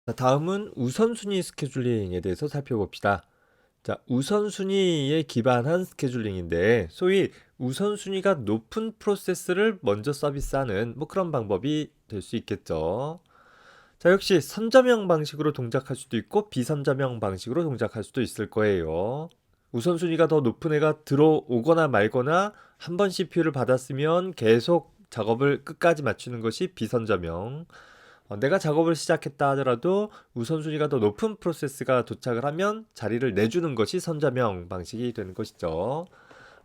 자, 다음은 우선순위 스케줄링에 대해서 살펴봅시다. 자, 우선순위에 기반한 스케줄링인데 소위 우선순위가 높은 프로세스를 먼저 서비스하는 그런 방법이 될 수 있겠죠. 자, 역시 선점형 방식으로 동작할 수도 있고 비선점형 방식으로 동작할 수도 있을 거예요. 우선순위가 더 높은 애가 들어오거나 말거나 한 번 CPU를 받았으면 계속 작업을 끝까지 맞추는 것이 비선점형. 내가 작업을 시작했다 하더라도 우선순위가 더 높은 프로세스가 도착을 하면 자리를 내주는 것이 선점형 방식이 되는 것이죠.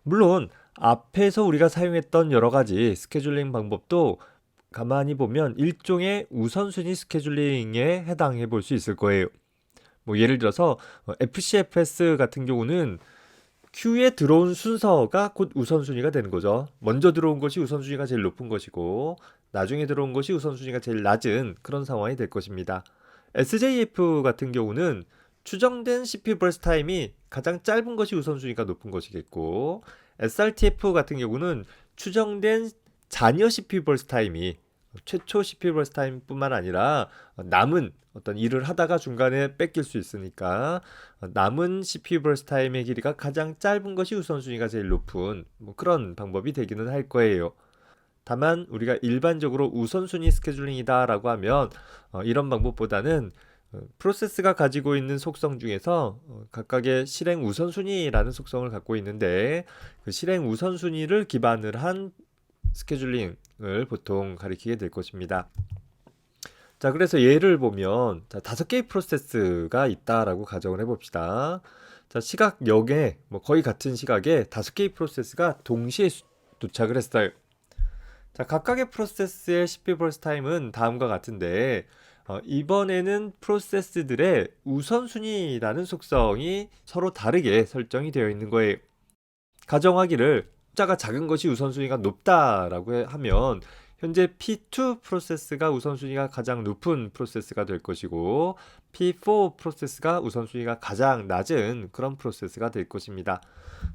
물론 앞에서 우리가 사용했던 여러 가지 스케줄링 방법도 가만히 보면 일종의 우선순위 스케줄링에 해당해 볼 수 있을 거예요. 예를 들어서 FCFS 같은 경우는 큐에 들어온 순서가 곧 우선순위가 되는 거죠. 먼저 들어온 것이 우선순위가 제일 높은 것이고 나중에 들어온 것이 우선순위가 제일 낮은 그런 상황이 될 것입니다. SJF 같은 경우는 추정된 CPU 버스 타임이 가장 짧은 것이 우선순위가 높은 것이겠고 SRTF 같은 경우는 추정된 잔여 CPU 버스 타임이 최초 CPU 버스 타임뿐만 아니라 남은 어떤 일을 하다가 중간에 뺏길 수 있으니까 남은 CPU 버스 타임의 길이가 가장 짧은 것이 우선순위가 제일 높은 그런 방법이 되기는 할 거예요. 다만 우리가 일반적으로 우선순위 스케줄링이다 라고 하면 이런 방법보다는 프로세스가 가지고 있는 속성 중에서 각각의 실행 우선순위라는 속성을 갖고 있는데 그 실행 우선순위를 기반을 한 스케줄링을 보통 가리키게 될 것입니다. 자, 그래서 예를 보면 자, 5개의 프로세스가 있다라고 가정을 해봅시다. 자, 시각 0에 거의 같은 시각에 5개의 프로세스가 동시에 도착을 했어요. 자, 각각의 프로세스의 CPU 버스 타임은 다음과 같은데 이번에는 프로세스들의 우선순위라는 속성이 서로 다르게 설정이 되어 있는 거예요. 가정하기를 숫자가 작은 것이 우선순위가 높다라고 하면 현재 P2 프로세스가 우선순위가 가장 높은 프로세스가 될 것이고 P4 프로세스가 우선순위가 가장 낮은 그런 프로세스가 될 것입니다.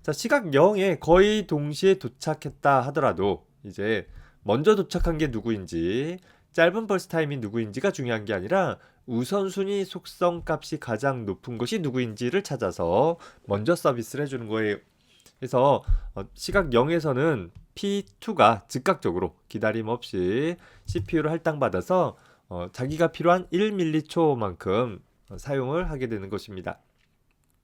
자, 시각 0에 거의 동시에 도착했다 하더라도 이제 먼저 도착한 게 누구인지 짧은 벌스 타임이 누구인지가 중요한 게 아니라 우선순위 속성 값이 가장 높은 것이 누구인지를 찾아서 먼저 서비스를 해주는 거예요. 그래서 시각 0에서는 P2가 즉각적으로 기다림 없이 CPU를 할당받아서 자기가 필요한 1mC만큼 사용을 하게 되는 것입니다.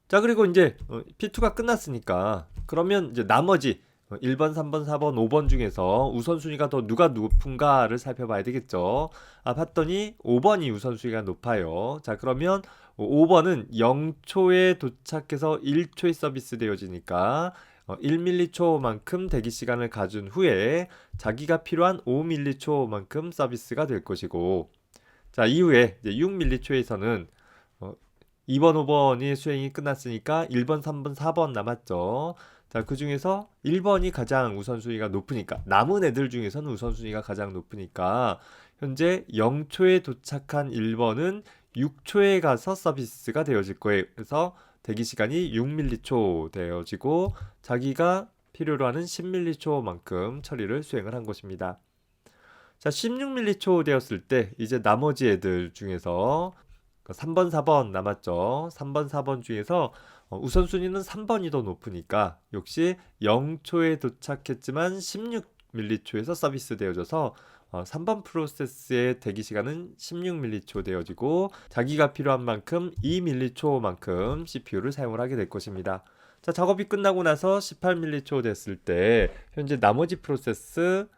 자, 그리고 이제 P2가 끝났으니까 그러면 이제 나머지 1번, 3번, 4번, 5번 중에서 우선순위가 더 누가 높은가를 살펴봐야 되겠죠. 봤더니 5번이 우선순위가 높아요. 자, 그러면 5번은 0초에 도착해서 1초에 서비스 되어지니까 1mC만큼 대기 시간을 가진 후에 자기가 필요한 5mC만큼 서비스가 될 것이고 자, 이후에 6mC에서는 2번, 5번이 수행이 끝났으니까 1번, 3번, 4번 남았죠. 자, 그 중에서 1번이 가장 우선순위가 높으니까 남은 애들 중에서는 우선순위가 가장 높으니까 현재 0초에 도착한 1번은 6초에 가서 서비스가 되어질 거예요. 그래서 대기 시간이 6mC 되어지고 자기가 필요로 하는 10mC만큼 처리를 수행을 한 것입니다. 자, 16mC 되었을 때 이제 나머지 애들 중에서 3번, 4번 남았죠. 3번, 4번 중에서 우선순위는 3번이 더 높으니까 역시 0초에 도착했지만 16mC에서 서비스 되어져서 3번 프로세스의 대기 시간은 16mC 되어지고 자기가 필요한 만큼 2mC만큼 CPU를 사용을 하게 될 것입니다. 자, 작업이 끝나고 나서 18mC 됐을 때 현재 나머지 프로세스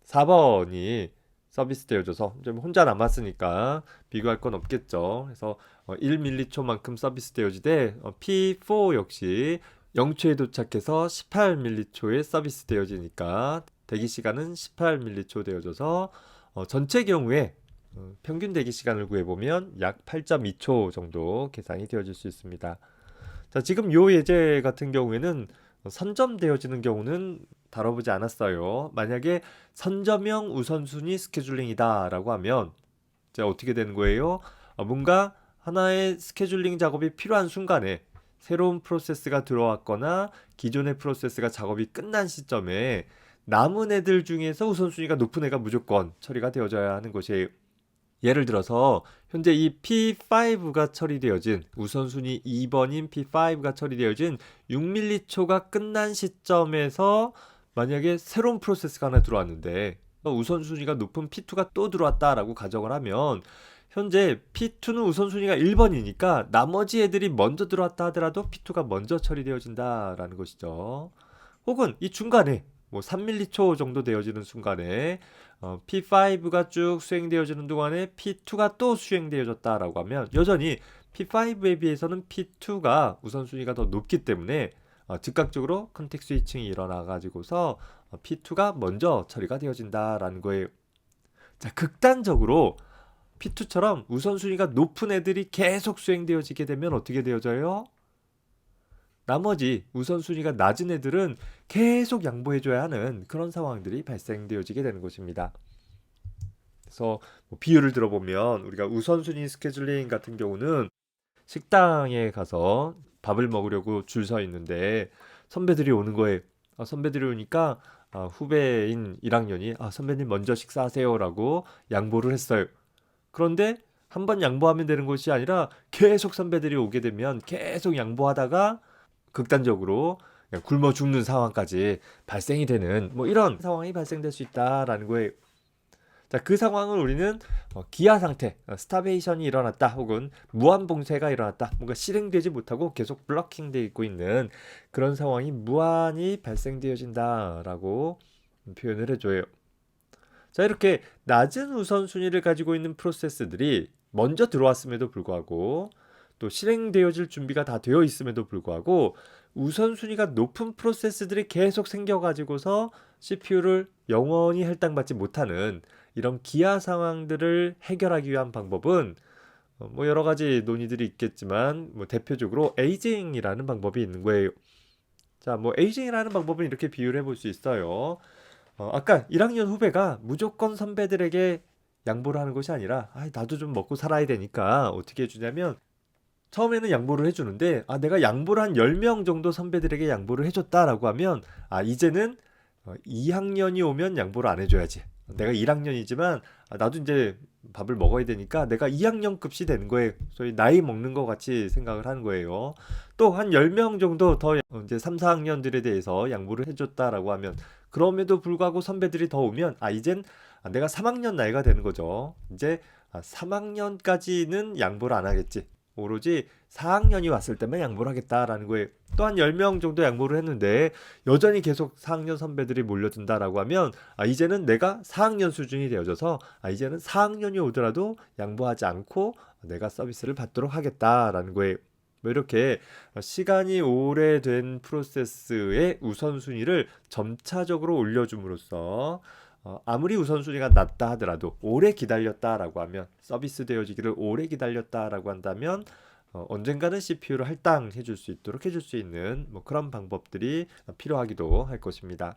4번이 서비스 되어줘서 좀 혼자 남았으니까 비교할 건 없겠죠. 그래서 1mC만큼 서비스 되어지되 P4 역시 0초에 도착해서 18mC에 서비스 되어지니까 대기 시간은 18mC 되어져서 전체 경우에 평균 대기 시간을 구해보면 약 8.2초 정도 계산이 되어질 수 있습니다. 자, 지금 요 예제 같은 경우에는 선점되어지는 경우는 다뤄보지 않았어요. 만약에 선점형 우선순위 스케줄링이다 라고 하면 이제 어떻게 되는 거예요? 뭔가 하나의 스케줄링 작업이 필요한 순간에 새로운 프로세스가 들어왔거나 기존의 프로세스가 작업이 끝난 시점에 남은 애들 중에서 우선순위가 높은 애가 무조건 처리가 되어져야 하는 것이에요. 예를 들어서 현재 이 P5가 처리되어진 우선순위 2번인 P5가 처리되어진 6m초가 끝난 시점에서 만약에 새로운 프로세스가 하나 들어왔는데 우선순위가 높은 P2가 또 들어왔다라고 가정을 하면 현재 P2는 우선순위가 1번이니까 나머지 애들이 먼저 들어왔다 하더라도 P2가 먼저 처리되어진다라는 것이죠. 혹은 이 중간에 뭐 3m초 정도 되어지는 순간에 P5가 쭉 수행되어지는 동안에 P2가 또 수행되어졌다라고 하면 여전히 P5에 비해서는 P2가 우선순위가 더 높기 때문에 즉각적으로 컨텍스트 스위칭이 일어나 가지고서 P2가 먼저 처리가 되어진다라는 거예요. 자, 극단적으로 P2처럼 우선순위가 높은 애들이 계속 수행되어지게 되면 어떻게 되어져요? 나머지 우선순위가 낮은 애들은 계속 양보해줘야 하는 그런 상황들이 발생되어지게 되는 것입니다. 그래서 뭐 비유를 들어보면 우리가 우선순위 스케줄링 같은 경우는 식당에 가서 밥을 먹으려고 줄 서 있는데 선배들이 오는 거예요. 선배들이 오니까 후배인 1학년이 선배님 먼저 식사하세요라고 양보를 했어요. 그런데 한 번 양보하면 되는 것이 아니라 계속 선배들이 오게 되면 계속 양보하다가 극단적으로 굶어 죽는 상황까지 발생이 되는 뭐 이런 상황이 발생될 수 있다라는 거예요. 자, 그 상황을 우리는 기아 상태, 스타베이션이 일어났다 혹은 무한 봉쇄가 일어났다, 뭔가 실행되지 못하고 계속 블러킹되어 있고 있는 그런 상황이 무한히 발생되어진다라고 표현을 해줘요. 자, 이렇게 낮은 우선순위를 가지고 있는 프로세스들이 먼저 들어왔음에도 불구하고 또 실행되어질 준비가 다 되어 있음에도 불구하고 우선순위가 높은 프로세스들이 계속 생겨가지고서 CPU를 영원히 할당받지 못하는 이런 기아 상황들을 해결하기 위한 방법은 뭐 여러 가지 논의들이 있겠지만 뭐 대표적으로 에이징이라는 방법이 있는 거예요. 자, 뭐 에이징이라는 방법은 이렇게 비유를 해볼 수 있어요. 아까 1학년 후배가 무조건 선배들에게 양보를 하는 것이 아니라 나도 좀 먹고 살아야 되니까 어떻게 해주냐면 처음에는 양보를 해주는데 내가 양보를 한 10명 정도 선배들에게 양보를 해줬다라고 하면 이제는 2학년이 오면 양보를 안 해줘야지. 내가 1학년이지만 나도 이제 밥을 먹어야 되니까 내가 2학년 급이 되는 거예요. 소위 나이 먹는 것 같이 생각을 하는 거예요. 또 한 10명 정도 더 이제 3, 4학년들에 대해서 양보를 해줬다라고 하면 그럼에도 불구하고 선배들이 더 오면 이젠 내가 3학년 나이가 되는 거죠. 이제 3학년까지는 양보를 안 하겠지. 오로지 4학년이 왔을 때만 양보를 하겠다라는 거예요. 또 한 10명 정도 양보를 했는데 여전히 계속 4학년 선배들이 몰려든다라고 하면 이제는 내가 4학년 수준이 되어져서 이제는 4학년이 오더라도 양보하지 않고 내가 서비스를 받도록 하겠다라는 거예요. 뭐 이렇게 시간이 오래된 프로세스의 우선순위를 점차적으로 올려줌으로써 아무리 우선순위가 낮다 하더라도 오래 기다렸다라고 하면 서비스 되어지기를 오래 기다렸다라고 한다면 언젠가는 CPU를 할당해 줄 수 있도록 해줄 수 있는 뭐 그런 방법들이 필요하기도 할 것입니다.